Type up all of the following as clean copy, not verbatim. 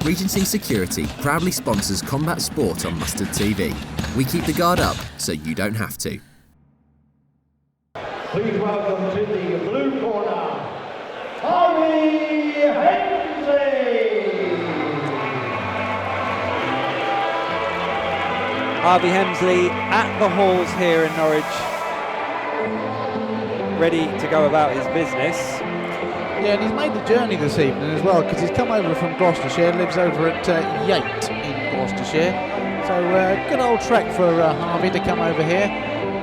Regency Security proudly sponsors combat sport on Mustard TV. We keep the guard up so you don't have to. Please welcome to the blue corner, Harvey Hemsley. Harvey Hemsley at the halls here in Norwich, ready to go about his business. Yeah, and he's made the journey this evening as well, because he's come over from Gloucestershire, lives over at Yate in Gloucestershire. So good old trek for Harvey to come over here.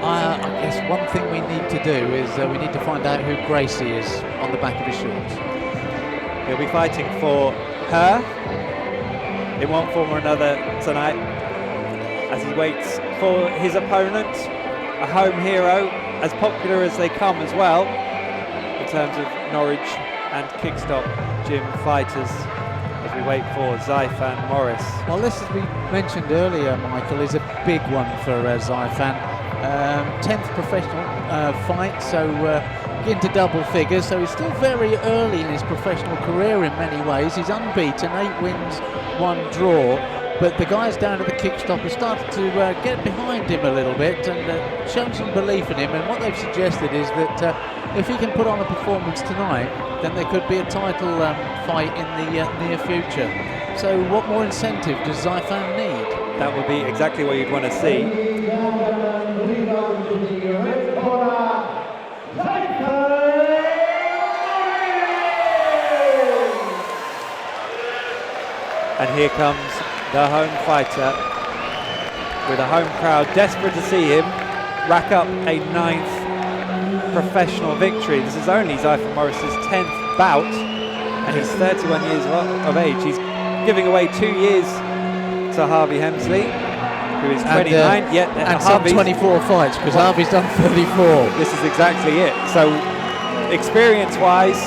I guess one thing we need to do is we need to find out who Gracie is on the back of his shorts. He'll be fighting for her in one form or another tonight, as he waits for his opponent, a home hero, as popular as they come as well in terms of Norwich and Kickstop gym fighters, as we wait for Zaiphan Morris. Well, this, as we mentioned earlier, Michael, is a big one for Zaiphan. 10th professional fight, so into double figures, so he's still very early in his professional career in many ways. He's unbeaten, 8 wins, 1 draw. But the guys down at the Kickstop have started to get behind him a little bit and shown some belief in him. And what they've suggested is that if he can put on a performance tonight, then there could be a title fight in the near future. So what more incentive does Zaiphan need? That would be exactly what you'd want to see. And here comes the home fighter, with a home crowd desperate to see him rack up a 9th professional victory. This is only Zaiphan Morris's 10th bout, and he's 31 years of age. He's giving away 2 years to Harvey Hemsley, who is 29. And some 24 fights, because Harvey's done 34. This is exactly it. So experience-wise,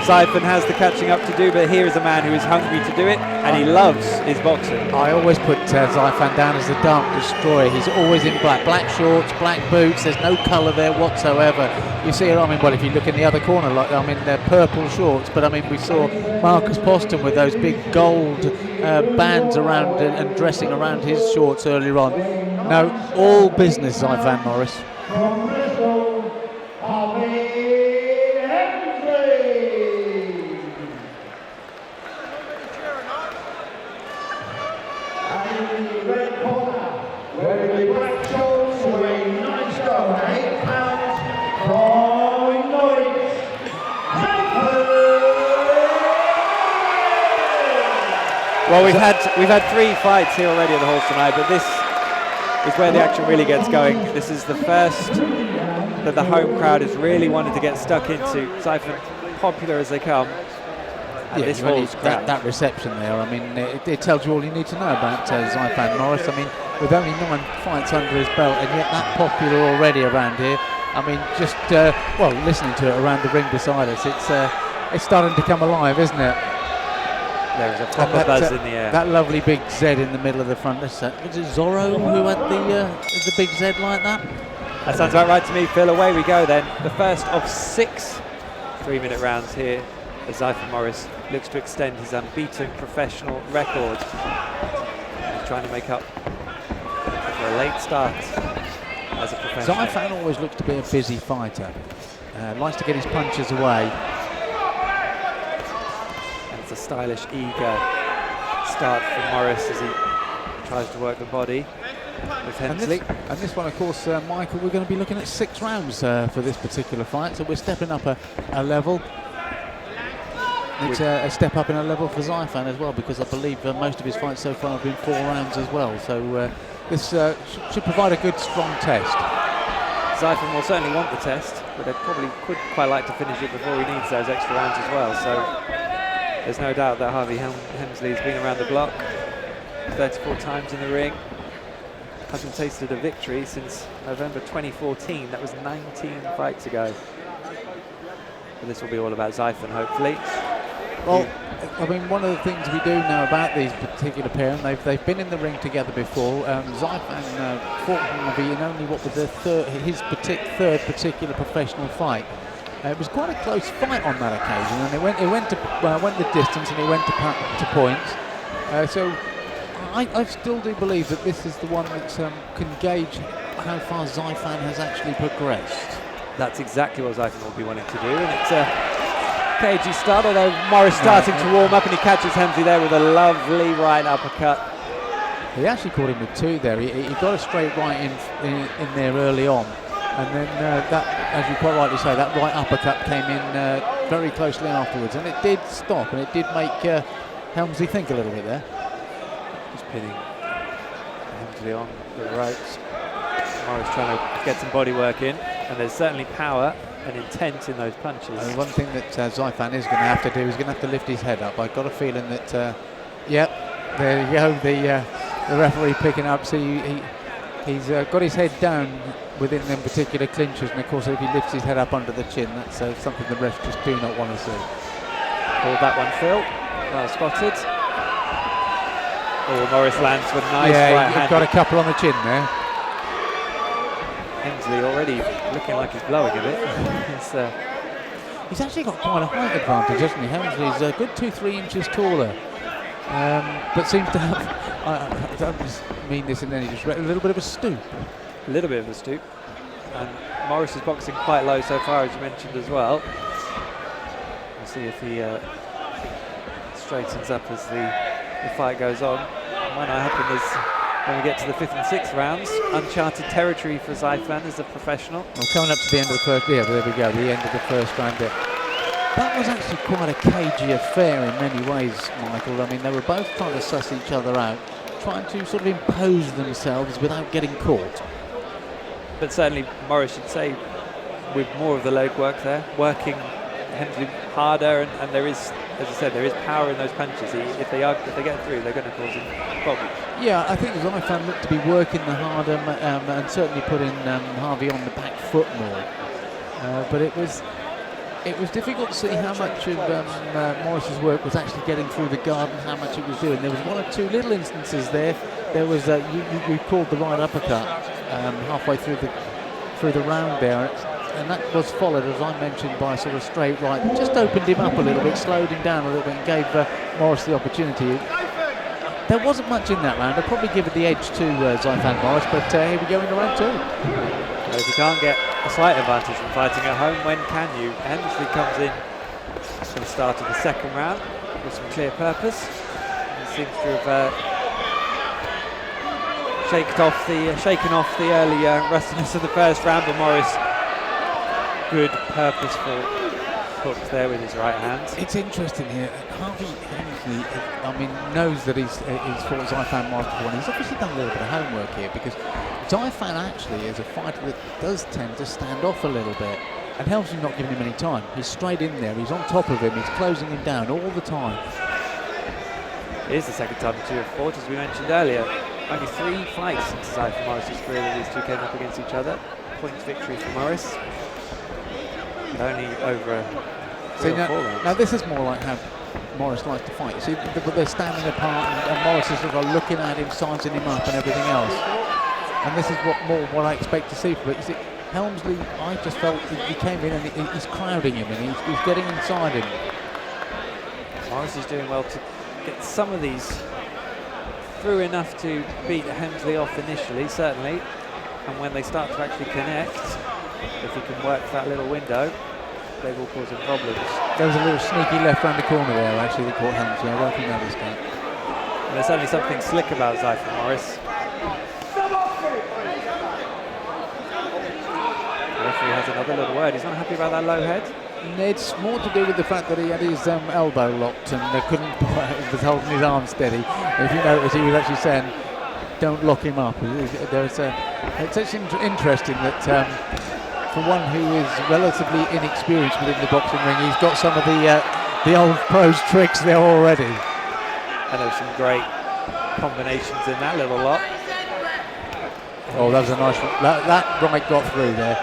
Zaiphan has the catching up to do, but here is a man who is hungry to do it, and he loves his boxing. I always put Zaiphan down as the Dark Destroyer. He's always in black shorts, black boots. There's no colour there whatsoever. You see it, I mean, well, if you look in the other corner, like, I mean, they're purple shorts, but I mean, we saw Marcus Poston with those big gold bands around and dressing around his shorts earlier on. No, all business, Zaiphan Morris. Well, we've had 3 fights here already at the halls tonight, but this is where the action really gets going. This is the first that the home crowd has really wanted to get stuck into. Zaiphan, popular as they come, and this hall's crowd. That reception there, I mean, it tells you all you need to know about Zaiphan Morris. I mean, with only 9 fights under his belt, and yet that popular already around here. I mean, just well, listening to it around the ring beside us, it's starting to come alive, isn't it? There's a proper buzz in the air. That lovely big Z in the middle of the front. Was it Zorro who had the big Z like that? That sounds about right to me, Phil. Away we go then. The first of 6 3-minute rounds here, as Zaiphan Morris looks to extend his unbeaten professional record. He's trying to make up for a late start as a professional. Zaiphan always looks to be a busy fighter. Likes to get his punches away. A stylish, eager start from Morris as he tries to work the body with Hemsley. And this one, of course, Michael, we're going to be looking at 6 rounds for this particular fight, so we're stepping up a level. It's a step up in a level for Zaiphan as well, because I believe most of his fights so far have been 4 rounds as well, so this should provide a good, strong test. Zaiphan will certainly want the test, but they probably could quite like to finish it before he needs those extra rounds as well, so there's no doubt that Harvey Hemsley has been around the block 34 times in the ring. Hasn't tasted a victory since November 2014. That was 19 fights ago. But this will be all about Zaiphan, hopefully. Well, I mean, one of the things we do know about these particular pair, and they've been in the ring together before. Zaiphan fought Harvey in only what was his third particular professional fight. It was quite a close fight on that occasion, and it went the distance, and it went to points. So I still do believe that this is the one that can gauge how far Zaiphan has actually progressed. That's exactly what Zaiphan will be wanting to do, and it's a cagey start, although Morris starting to warm up, and he catches Hemsley there with a lovely right uppercut. He actually caught him with two there. He got a straight right in there early on, and then that, as you quite rightly say, that right uppercut came in very closely afterwards, and it did stop, and it did make Hemsley think a little bit there. Just pinning Hemsley on the ropes. Morris trying to get some body work in, and there's certainly power and intent in those punches. And one thing that Zaiphan is going to have to do is going to have to lift his head up. I've got a feeling that, yep, there you go, the referee picking up. See, he's got his head down within them particular clinches, and of course if he lifts his head up under the chin, that's something the refs just do not want to see. Called that one, Phil. Well spotted. Oh, Morris lands with a nice right hand. He's got a couple on the chin there. Hemsley already looking like he's blowing a bit. He's actually got quite a height advantage, hasn't he? Hemsley's a good 2-3 inches taller, but seems to have, I don't just mean this in any disrespect, a little bit of a stoop. A little bit of a stoop. And Morris is boxing quite low so far, as you mentioned as well. We'll see if he straightens up as the fight goes on. It might not happen as when we get to the 5th and 6th rounds. Uncharted territory for Zaiphan as a professional. Well, coming up to the end of the first, yeah, there we go, the end of the first round there. That was actually quite a cagey affair in many ways, Michael. I mean, they were both trying to suss each other out, trying to sort of impose themselves without getting caught. But certainly Morris should say, with more of the leg work there, working Hemsley harder, and there is, as I said, there is power in those punches. If they get through, they're going to cause him problems. Yeah, I think Zaiphan looked to be working the harder and certainly putting Harvey on the back foot more. But it was difficult to see how much of Morris's work was actually getting through the guard and how much it was doing. There was one or two little instances there. There was you called the right uppercut halfway through the round there, and that was followed, as I mentioned, by a sort of straight right that just opened him up a little bit, slowed him down a little bit, and gave Morris the opportunity. There wasn't much in that round. I'd probably give it the edge to Zaiphan Morris, but here we go into round two. Well, if you can't get a slight advantage from fighting at home, when can you? Hemsley comes in for the start of the second round with some clear purpose. He seems to have shaken off the early rustiness of the first round, but Morris, good purposeful hook there with his right hand. It's interesting here. Harvey Hemsley, I mean, knows that he's fought Zaiphan Morris before, and he's obviously done a little bit of homework here, because Zaiphan actually is a fighter that does tend to stand off a little bit, and Hemsley's not giving him any time. He's straight in there, he's on top of him, he's closing him down all the time. It is the second time the two have fought, as we mentioned earlier. Only 3 fights since Zaiphan Morris's career that these two came up against each other. Points victory for Morris. But only over 3 or 4 rounds. Now this is more like how Morris likes to fight. See, they're standing apart, and Morris is sort of looking at him, sizing him up and everything else. And this is what I expect to see from it. You see, Hemsley, I just felt he came in and he's crowding him, and he's getting inside him. Morris is doing well to get some of these through enough to beat Hemsley off initially, certainly. And when they start to actually connect, if he can work that little window, they will cause him problems. There was a little sneaky left round the corner there, actually, that caught Hemsley. I don't think that was that. And there's certainly something slick about Zaiphan Morris. The referee has another little word. He's not happy about that low head. It's more to do with the fact that he had his elbow locked and was holding his arm steady. If you notice, he was actually saying, "Don't lock him up." It's actually interesting that for one who is relatively inexperienced within the boxing ring, he's got some of the old pros tricks there already. And there's some great combinations in that little lot. Oh, that was a nice one. That right got through there.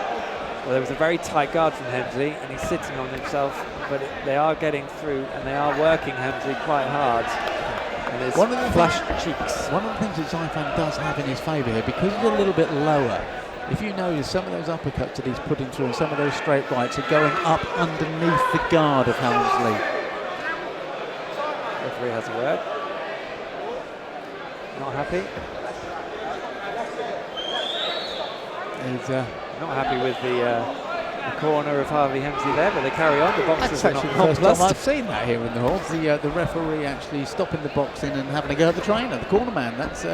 Well, there was a very tight guard from Hemsley, and he's sitting on himself, but they are getting through, and they are working Hemsley quite hard. And there's flushed cheeks. One of the things that Zaiphan does have in his favour here, because he's a little bit lower, if you notice, some of those uppercuts that he's putting through and some of those straight rights are going up underneath the guard of Hemsley. Referee has a word. Not happy. He's not happy with the corner of Harvey Hemsley there, but they carry on. The boxers that's are not actually the first time nonplussed. I've seen that here in the halls. The referee actually stopping the boxing and having a go at the trainer, the corner man. That's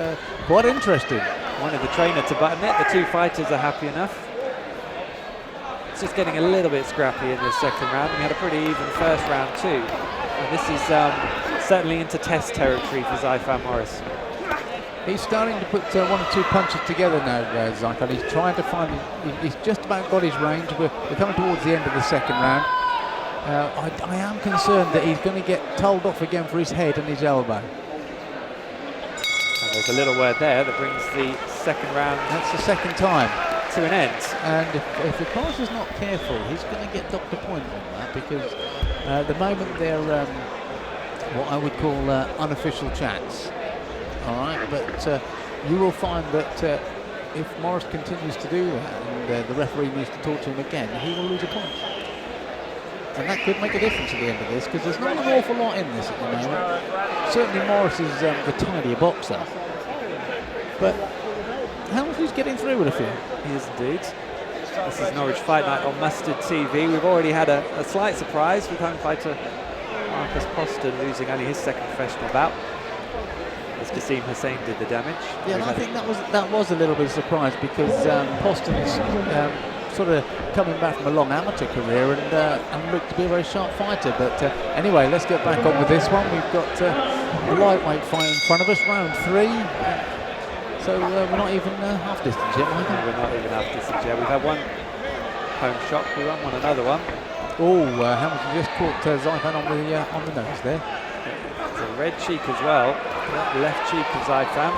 quite interesting. Wanted the trainer to button it. The two fighters are happy enough. It's just getting a little bit scrappy in this second round. We had a pretty even first round too. And this is certainly into test territory for Zaiphan Morris. He's starting to put one or two punches together now, Zaiphan. He's trying to find, he's just about got his range. We're coming towards the end of the second round. I am concerned that he's going to get told off again for his head and his elbow. And there's a little word there that brings the second round. That's the second time. To an end. And if the boss is not careful, he's going to get docked a point on that, because at the moment they're what I would call unofficial chats. All right, but you will find that if Morris continues to do that and the referee needs to talk to him again, he will lose a point. And that could make a difference at the end of this, because there's not an awful lot in this at the moment. Certainly Morris is the tinier boxer, but Hemsley's getting through with a few. He is indeed. This is Norwich Fight Night on Mustard TV. We've already had a slight surprise with home fighter Marcus Poston losing only his second professional bout. As Kasim Hussain did the damage. Yeah, and I think that was a little bit of a surprise, because Poston is sort of coming back from a long amateur career and looked to be a very sharp fighter. But anyway, let's get back on with this one. We've got a lightweight fight in front of us, round 3. So we're not even half distance yet, Michael. We're not even half distance yet. We've had one home shot. We won another one. Oh, Hamilton just caught Zaiphan on the nose there. It's a red cheek as well. That left cheek of Zaiphan.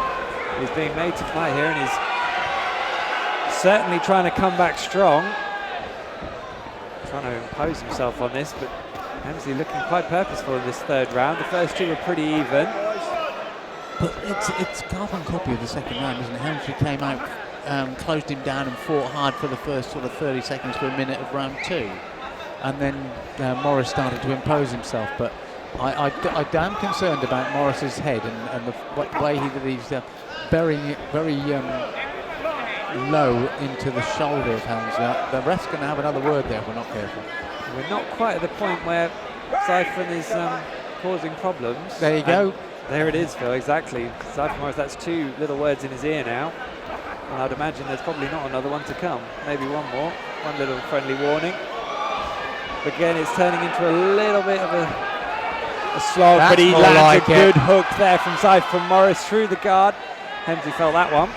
He's being made to fight here, and he's certainly trying to come back strong. Trying to impose himself on this, but Hemsley looking quite purposeful in this third round. The first two were pretty even. But it's carbon copy of the second round, isn't it? Hemsley came out, closed him down and fought hard for the first sort of 30 seconds to a minute of round 2. And then Morris started to impose himself. But I am concerned about Morris's head and the way he's burying it very low into the shoulder of Hemsley. The ref's going to have another word there if we're not careful. We're not quite at the point where Zaiphan is causing problems. There you go. There it is, Phil, exactly. Zaiphan Morris, that's 2 little words in his ear now. And I'd imagine there's probably not another one to come. Maybe one more. One little friendly warning. But again, it's turning into a little bit of a slog, but he lands a good hook there from Zaiphan Morris through the guard. Hemsley felt that one.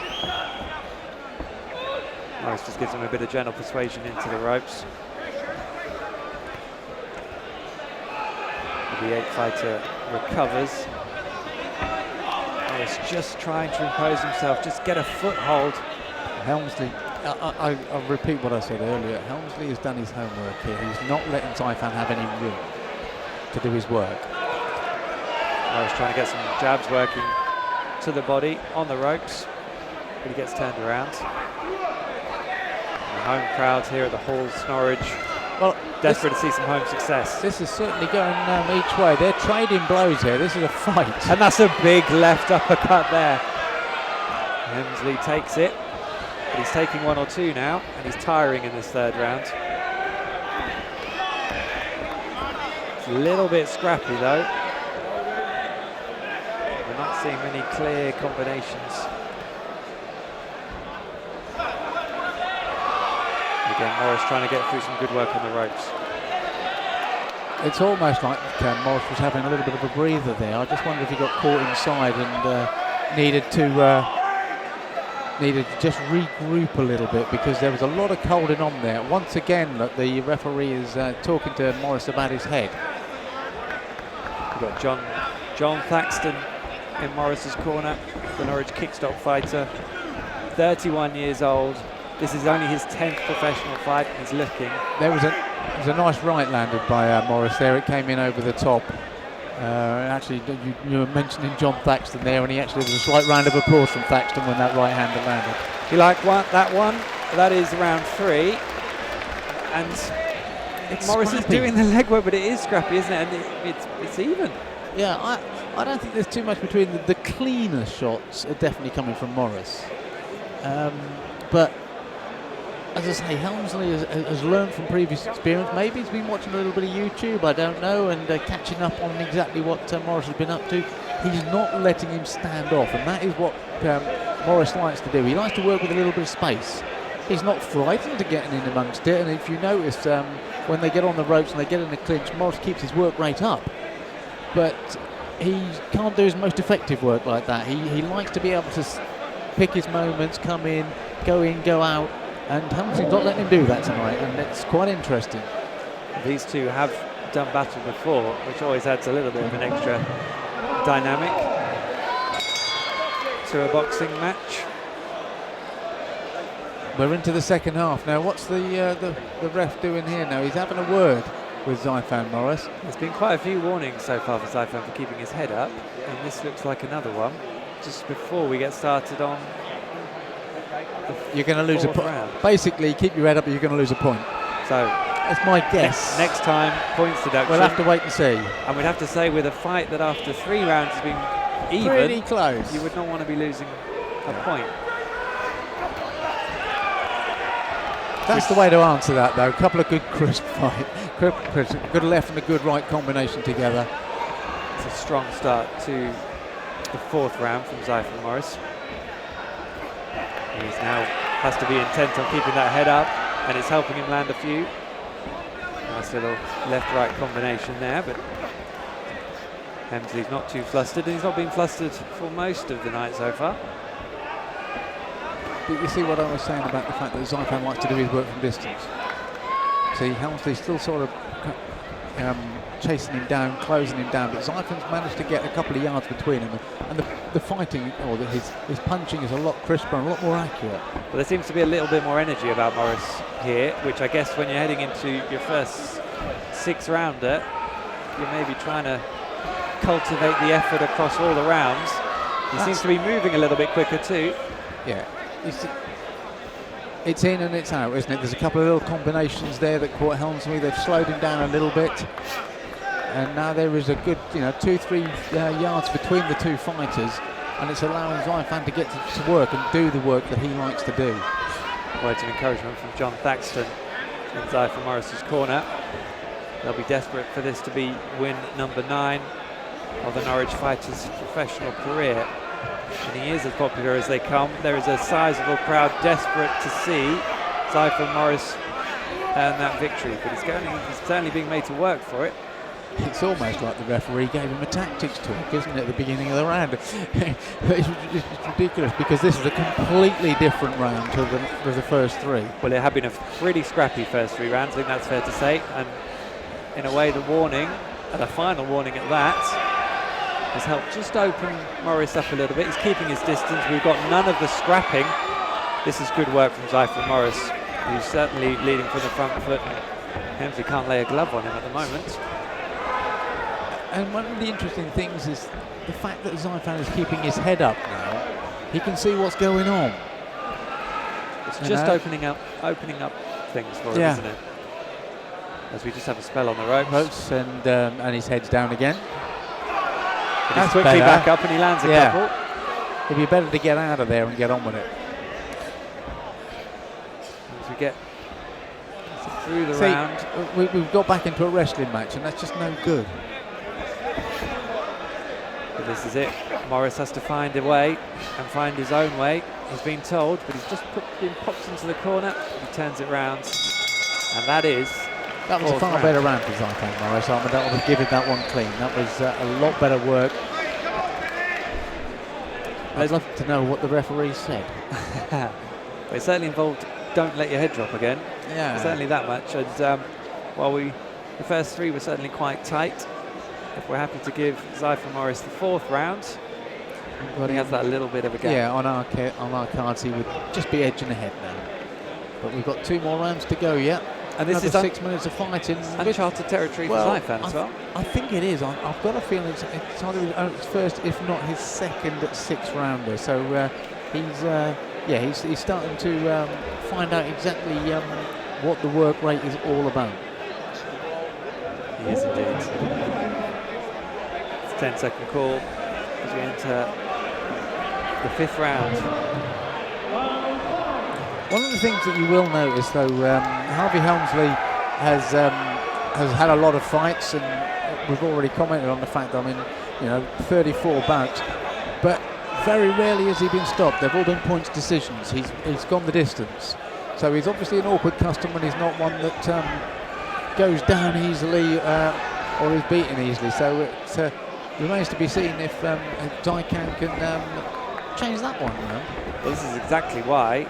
Morris just gives him a bit of gentle persuasion into the ropes. The 8th fighter recovers. Morris just trying to impose himself, just get a foothold. Hemsley, I'll repeat what I said earlier. Hemsley has done his homework here. He's not letting Zaiphan have any room to do his work. Morris trying to get some jabs working to the body on the ropes, but he gets turned around. The home crowd here at the Halls, Norwich, well, desperate to see some home success. This is certainly going each way. They're trading blows here. This is a fight. And that's a big left uppercut there. Hemsley takes it, but he's taking 1 or 2 now, and he's tiring in this third round. It's a little bit scrappy though. We're not seeing many clear combinations. Again, Morris trying to get through some good work on the ropes. It's almost like Morris was having a little bit of a breather there. I just wonder if he got caught inside and needed to just regroup a little bit, because there was a lot of holding on there. Once again, look, the referee is talking to Morris about his head. We've got John Thaxton in Morris's corner, the Norwich kickstop fighter, 31 years old. This is only his 10th professional fight. He's looking. There was a nice right landed by Morris there. It came in over the top. Actually, you were mentioning John Thaxton there, and there was a slight round of applause from Thaxton when that right hander landed. You like that one? That is round 3. And it's Morris scrappy. is doing the legwork, but it is scrappy, isn't it? And it's even. Yeah, I don't think there's too much between them. The cleaner shots are definitely coming from Morris. But as I say, Hemsley has learned from previous experience. Maybe he's been watching a little bit of YouTube, I don't know, and catching up on exactly what Morris has been up to. He's not letting him stand off, and that is what Morris likes to do. He likes to work with a little bit of space. He's not frightened to getting in amongst it, and if you notice, when they get on the ropes and they get in the clinch, Morris keeps his work rate up. But he can't do his most effective work like that. He likes to be able to pick his moments, come in, go out, and Hemsley's not letting him do that tonight, and it's quite interesting. These two have done battle before, which always adds a little bit of an extra dynamic to a boxing match. We're into the second half now. What's the ref doing here now? He's having a word with Zaiphan Morris. There's been quite a few warnings so far for Zaiphan for keeping his head up, and this looks like another one. Just before we get started on you're going to lose a point. Basically, keep your head up, or you're going to lose a point. So that's my guess. Next time, points deduction. We'll have to wait and see. And we'd have to say, with a fight that after 3 rounds has been even, pretty close, you would not want to be losing a point. That's the way to answer that, though. A couple of good crisp fight, good left and a good right combination together. It's a strong start to the 4th round from Zaiphan Morris. He now has to be intent on keeping that head up, and it's helping him land a few. Nice little left-right combination there, but Hemsley's not too flustered, and he's not been flustered for most of the night so far. But you see what I was saying about the fact that Zaiphan likes to do his work from distance. See, Hemsley's still sort of chasing him down, closing him down, but Zaiphan's managed to get a couple of yards between him, and the fighting, or his punching is a lot crisper and a lot more accurate. Well, there seems to be a little bit more energy about Morris here, which I guess when you're heading into your first 6-rounder, you're maybe trying to cultivate the effort across all the rounds. He seems to be moving a little bit quicker too. Yeah, it's in and it's out, isn't it? There's a couple of little combinations there that caught Hemsley. They've slowed him down a little bit, and now there is a good 2-3 yards between the two fighters, and it's allowing Zaiphan to get to work and do the work that he likes to do. Words of encouragement from John Thaxton in Zaiphan Morris's corner. They'll be desperate for this to be win number 9 of the Norwich fighter's professional career. And he is as popular as they come. There is a sizable crowd desperate to see Zaiphan Morris earn that victory, but he's certainly being made to work for it. It's almost like the referee gave him a tactics talk, isn't it, at the beginning of the round? It's ridiculous, because this is a completely different round to the first 3. Well, it had been a pretty scrappy first 3 rounds, I think that's fair to say, and in a way the warning, and a final warning at that, has helped just open Morris up a little bit. He's keeping his distance. We've got none of the scrapping. This is good work from Zaiphan Morris, who's certainly leading from the front foot. Hemsley can't lay a glove on him at the moment. And one of the interesting things is the fact that Zaiphan is keeping his head up now. He can see what's going on. It's just opening up things for him, isn't it? As we just have a spell on the ropes. And his head's down again. But he's quickly back up and he lands a couple. It'd be better to get out of there and get on with it. As we get through the round. We've got back into a wrestling match, and that's just no good. But this is it. Morris has to find a way and find his own way. He's been told, but he's just been popped into the corner. He turns it round, and that was a far better round for Zaiphan Morris. I would have given that one clean. That was a lot better work. I'd love to know what the referee said. Well, it certainly involved don't let your head drop again. Yeah. Certainly that much. And while the first 3 were certainly quite tight, if we're happy to give Zaiphan Morris the 4th round, he has that little bit of a gap. Yeah, on our cards he would just be edging ahead now. But we've got 2 more rounds to go yet. And this is 6 minutes of fighting. Uncharted territory for Zaiphan as well. I think it is. I've got a feeling it's either his first, if not his second 6-rounder. So he's starting to find out exactly what the work rate is all about. He is indeed. 10-second call as we enter the 5th round. One of the things that you will notice, though, Harvey Hemsley has had a lot of fights, and we've already commented on the fact that, 34 bouts, but very rarely has he been stopped. They've all been points decisions. He's gone the distance, so he's obviously an awkward customer, and he's not one that goes down easily or is beaten easily. So it remains to be seen if Zaiphan can change that one around. Well, this is exactly why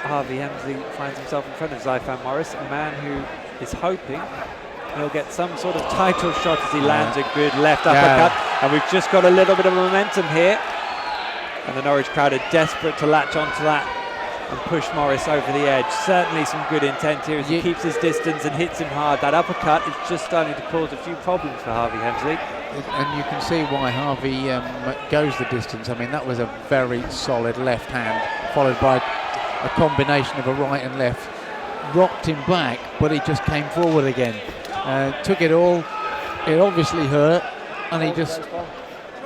Harvey Hemsley finds himself in front of Zaiphan Morris, a man who is hoping he'll get some sort of title shot as he lands a good left uppercut. And we've just got a little bit of momentum here. And the Norwich crowd are desperate to latch onto that and push Morris over the edge. Certainly some good intent here as he keeps his distance and hits him hard. That uppercut is just starting to cause a few problems for Harvey Hemsley. And you can see why Harvey goes the distance. That was a very solid left hand, followed by a combination of a right and left. Rocked him back, but he just came forward again. Took it all. It obviously hurt, and he just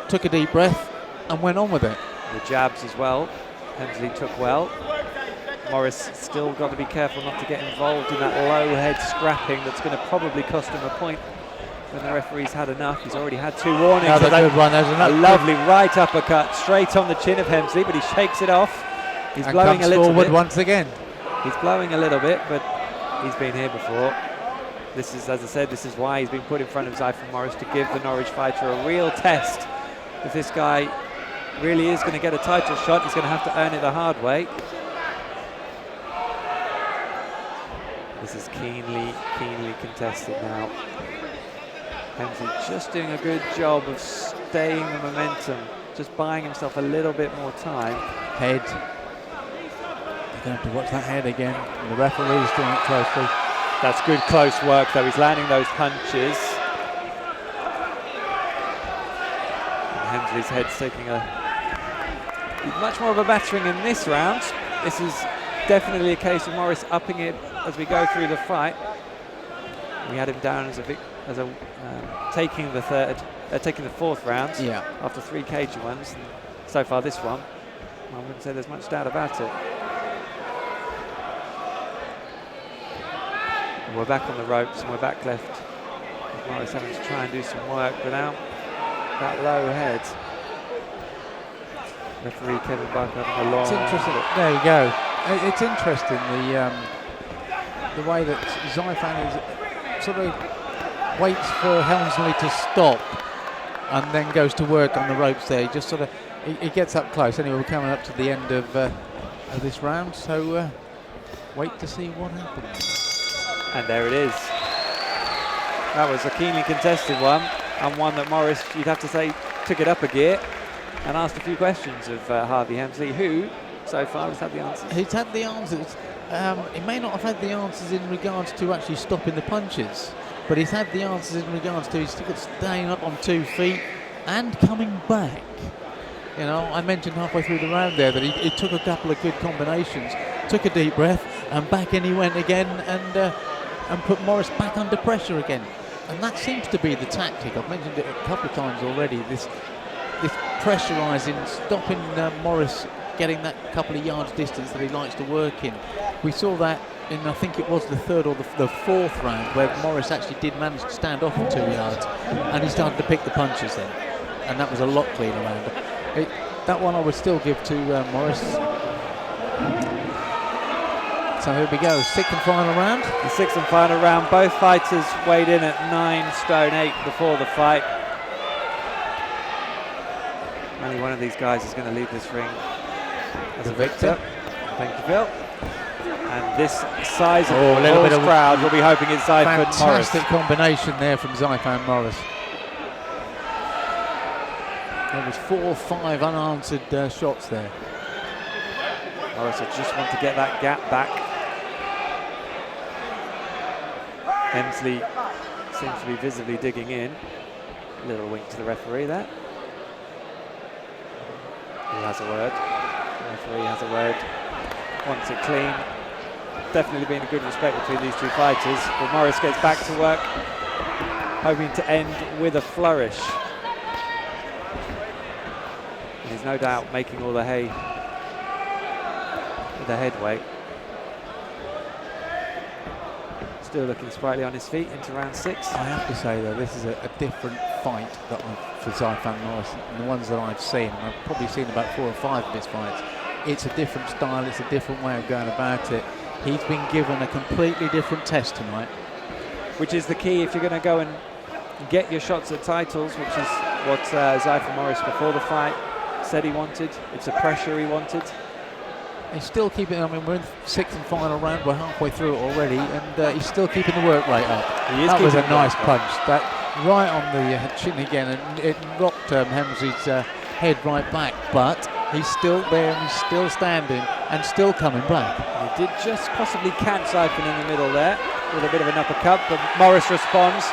took a deep breath and went on with it. The jabs as well, Hemsley took well. Morris still got to be careful not to get involved in that low head scrapping that's going to probably cost him a point when the referee's had enough. He's already had 2 warnings. Another good one. A lovely right uppercut straight on the chin of Hemsley, but he shakes it off. He's blowing a little bit. Once again. He's blowing a little bit, but he's been here before. This is, as I said, this is why he's been put in front of Zaiphan Morris, to give the Norwich fighter a real test. If this guy really is going to get a title shot, he's going to have to earn it the hard way. This is keenly contested now. Hemsley just doing a good job of staying the momentum, just buying himself a little bit more time. Head. You're going to have to watch that head again. And the referee's doing it closely. That's good close work, though. He's landing those punches. And Hemsley's head's taking much more of a battering in this round. This is definitely a case of Morris upping it as we go through the fight. We had him down as taking the 4th round after 3 cagey ones. And so far this one, I wouldn't say there's much doubt about it. And we're back on the ropes and we're back left. With Morris having to try and do some work without that low head. Referee Kevin Barker having a long... It's interesting. There you go. It's interesting the way that Zaiphan is sort of waits for Hemsley to stop and then goes to work on the ropes there. He just sort of he gets up close. Anyway, we're coming up to the end of this round, so wait to see what happens. And there it is. That was a keenly contested one, and one that Morris, you'd have to say, took it up a gear and asked a few questions of Harvey Hemsley, who so far has had the answers. He's had the answers. He may not have had the answers in regards to actually stopping the punches, but he's had the answers in regards to he's still staying up on 2 feet and coming back. I mentioned halfway through the round there that he took a couple of good combinations, took a deep breath, and back in he went again, and put Morris back under pressure again. And that seems to be the tactic. I've mentioned it a couple of times already. This pressurising, stopping Morris getting that couple of yards distance that he likes to work in. We saw that in, I think it was the 3rd or the 4th round, where Morris actually did manage to stand off for 2 yards, and he started to pick the punches then, and that was a lot cleaner round. That one I would still give to Morris. So here we go, 6th and final round. The 6th and final round. Both fighters weighed in at 9 stone 8 before the fight. Only one of these guys is going to leave this ring as a victor. Thank you, Phil. And this size of the crowd will be hoping it's Zaiphan Morris. Fantastic combination there from Zaiphan Morris. There was 4 or 5 unanswered shots there. Morris will just want to get that gap back. Hemsley seems to be visibly digging in. A little wink to the referee there. He has a word. The referee has a word. Wants it clean. Definitely been a good respect between these 2 fighters. But Morris gets back to work, hoping to end with a flourish. he's no doubt making all the hay with the headweight. Still looking sprightly on his feet into round 6. I have to say though, this is a different fight for Zaiphan Morris than the ones that I've seen. And I've probably seen about 4 or 5 of his fights. It's a different style, it's a different way of going about it. He's been given a completely different test tonight. Which is the key if you're going to go and get your shots at titles, which is what Zaiphan Morris before the fight said he wanted. It's the pressure he wanted. He's still keeping, I mean, we're in the 6th and final round, we're halfway through it already, and he's still keeping the work rate up. That was a nice punch. That right on the chin again, and it knocked Hemsley's head right back, but he's still there and he's still standing and still coming back. He did just possibly catch Zaiphan in the middle there with a bit of an uppercut, but Morris responds.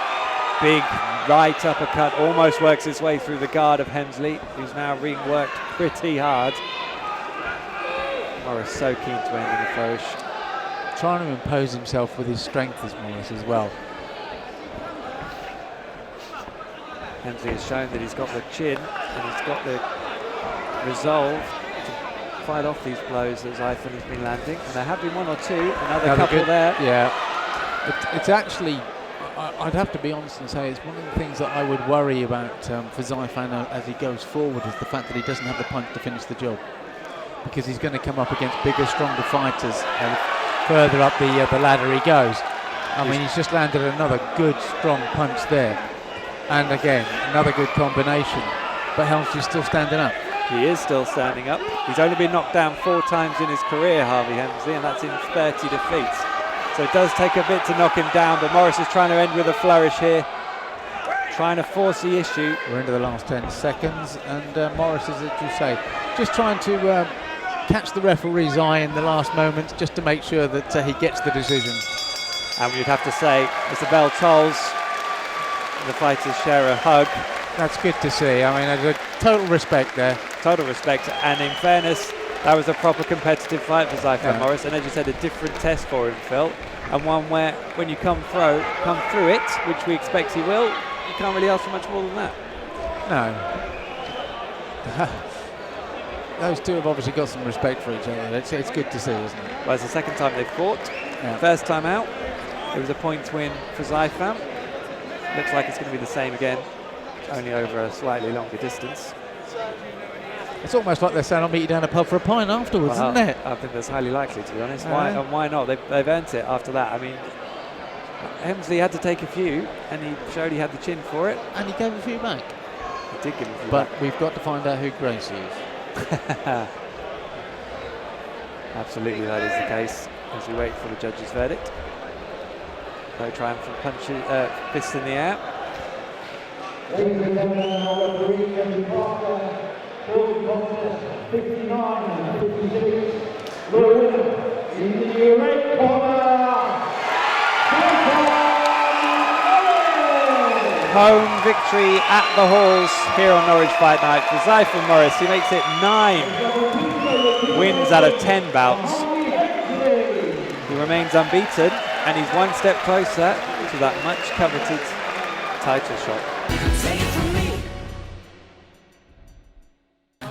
Big right uppercut, almost works his way through the guard of Hemsley, who's now being worked pretty hard. Morris so keen to end in a flourish. Trying to impose himself with his strength as Morris as well. Hemsley has shown that he's got the chin and he's got the resolve to fight off these blows that Zaiphan has been landing. And there have been 1 or 2, another couple good, there. Yeah, it's actually, I'd have to be honest and say it's one of the things that I would worry about for Zaiphan as he goes forward, is the fact that he doesn't have the punch to finish the job. Because he's going to come up against bigger, stronger fighters and further up the ladder he goes. I mean, he's just landed another good, strong punch there. And again, another good combination. But Hemsley's still standing up. He is still standing up. He's only been knocked down 4 times in his career, Harvey Hemsley, and that's in 30 defeats. So it does take a bit to knock him down, but Morris is trying to end with a flourish here. Trying to force the issue. We're into the last 10 seconds, and Morris is, as you say, just trying to catch the referee's eye in the last moments, just to make sure that he gets the decision. And you'd have to say, as the bell tolls, the fighters share a hug. That's good to see. I mean, there's a total respect there. Total respect, and in fairness, that was a proper competitive fight for Zaiphan Morris, and as you said, a different test for him, Phil, and one where, when you come through it, which we expect he will, you can't really ask for much more than that. No. Those two have obviously got some respect for each other. It's good to see, isn't it? Well, it's the second time they've fought. Yeah. First time out, it was a points win for Zaiphan. Looks like it's going to be the same again, only over a slightly longer distance. It's almost like they're saying, I'll meet you down a pub for a pint afterwards, Well, isn't it? I think that's highly likely, to be honest. Why not? They've earned it after that. I mean, Hemsley had to take a few, and he showed he had the chin for it. And he gave a few back. He did give a few but back. We've got to find out who Gracie is. Absolutely, that is the case as we wait for the judge's verdict. No triumphant punches, fists in the air. Ladies and gentlemen, our referee Henry Parker, full contest 59 and 56. The winner in the red corner, Home victory at the Halls here on Norwich Fight Night for Zaiphan Morris. He makes it 9 wins out of 10 bouts. He remains unbeaten, and he's 1 step closer to that much coveted title shot.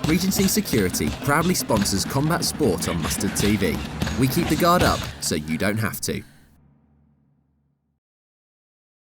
Regency Security proudly sponsors combat sport on Mustard TV. We keep the guard up so you don't have to.